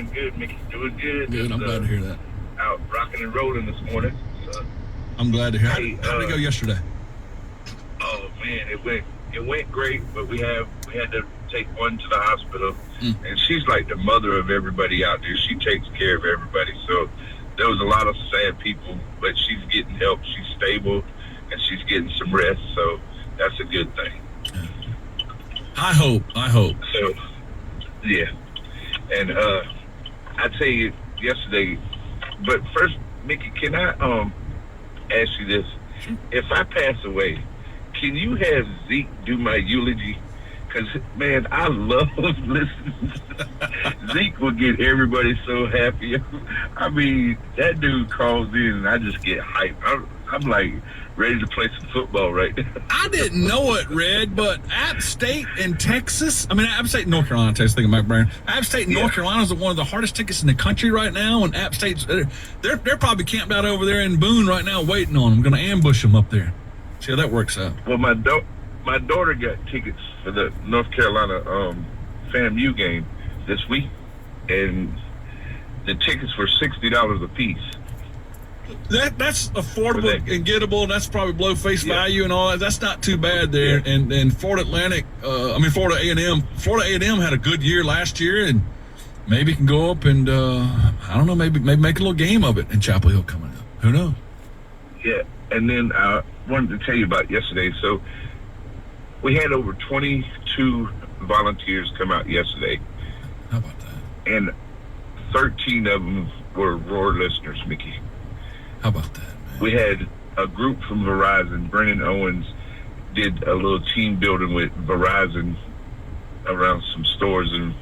Doing good, Mickey. Doing good. Good. I'm glad to hear that. Out rocking and rolling this morning. So, I'm glad to hear. Hey, How did it go yesterday? oh man, it went great, but we had to take one to the hospital, and she's like the mother of everybody out there. She takes care of everybody. So there was a lot of sad people, but she's getting help. She's stable, and she's getting some rest. So that's a good thing. I hope. So yeah, and I tell you yesterday. But first, Mickey, can I ask you this? Sure. If I pass away, can you have Zeke do my eulogy? Because, man, I love listening. Zeke will get everybody so happy. I mean, that dude calls in and I just get hyped. I'm like ready to play some football right now. I didn't know it, Red, but App State and Texas, App State and North Carolina, Texas, thinking Mike Brown. App State and North Carolina is one of the hardest tickets in the country right now, and App State's, they're probably camped out over there in Boone right now waiting on them. Going to ambush them up there. See how that works out. Well, my daughter got tickets for the North Carolina FAMU game this week, and the tickets were $60 a piece. That's affordable and gettable. That's probably below face value and all that. That's not too bad there. Yeah. And Florida A&M. Florida A&M had a good year last year, and maybe can go up and I don't know, maybe make a little game of it in Chapel Hill coming up. Who knows? Yeah, and then I wanted to tell you about yesterday. So we had over 22 volunteers come out yesterday. How about that? And 13 of them were Roar listeners, Mickey. How about that, man? We had a group from Verizon. Brennan Owens did a little team building with Verizon around some stores and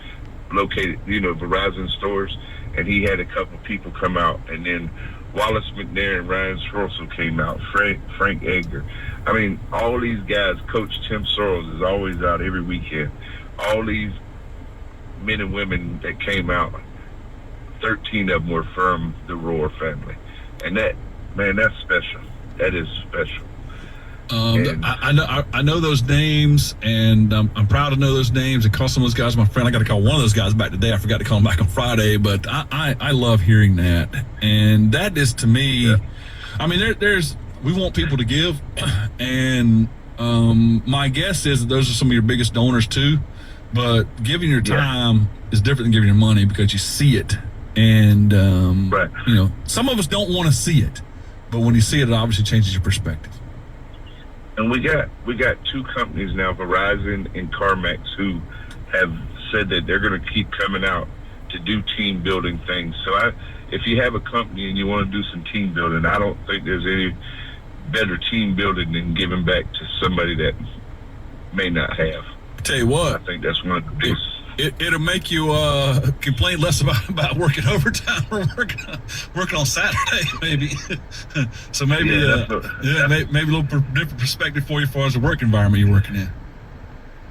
located, Verizon stores. And he had a couple people come out. And then Wallace McNair and Ryan Srossel came out, Frank Edgar. I mean, all these guys, Coach Tim Sorrells is always out every weekend. All these men and women that came out, 13 of them were from the Roar family. And that's special. That is special. I know those names, and I'm proud to know those names and call some of those guys my friend. I got to call one of those guys back today. I forgot to call him back on Friday, but I love hearing that. And that is, to me, there's we want people to give, and my guess is that those are some of your biggest donors too. But giving your time is different than giving your money because you see it. And, some of us don't want to see it, but when you see it, it obviously changes your perspective. And we got two companies now, Verizon and CarMax, who have said that they're going to keep coming out to do team building things. So if you have a company and you want to do some team building, I don't think there's any better team building than giving back to somebody that may not have. I tell you what, I think that's one of the biggest. It'll make you complain less about working overtime or working on Saturday, maybe. So maybe maybe a little different perspective for you as far as the work environment you're working in.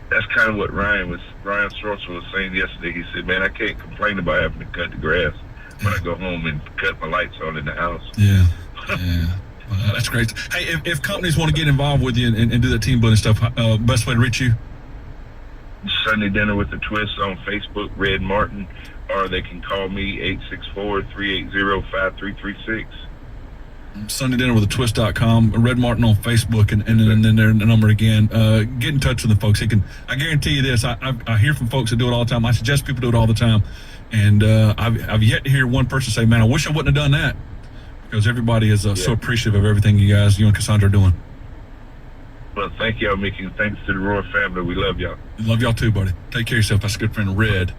That's kind of what Ryan Srossel was saying yesterday. He said, "Man, I can't complain about having to cut the grass when I go home and cut my lights on in the house." Yeah. Well, that's great. Hey, if companies want to get involved with you and do that team building stuff, best way to reach you? Sunday Dinner with a Twist on Facebook, Red Martin, or they can call me 864-380-5336. SundayDinnerWithATwist.com, Red Martin on Facebook, and then their number again. Get in touch with the folks. I guarantee you this. I hear from folks that do it all the time. I suggest people do it all the time, and I've yet to hear one person say, "Man, I wish I wouldn't have done that," because everybody is so appreciative of everything you and Cassandra are doing. Well, thank y'all, Mickey. Thanks to the Roar family. We love y'all. Love y'all too, buddy. Take care of yourself. That's a good friend, Red.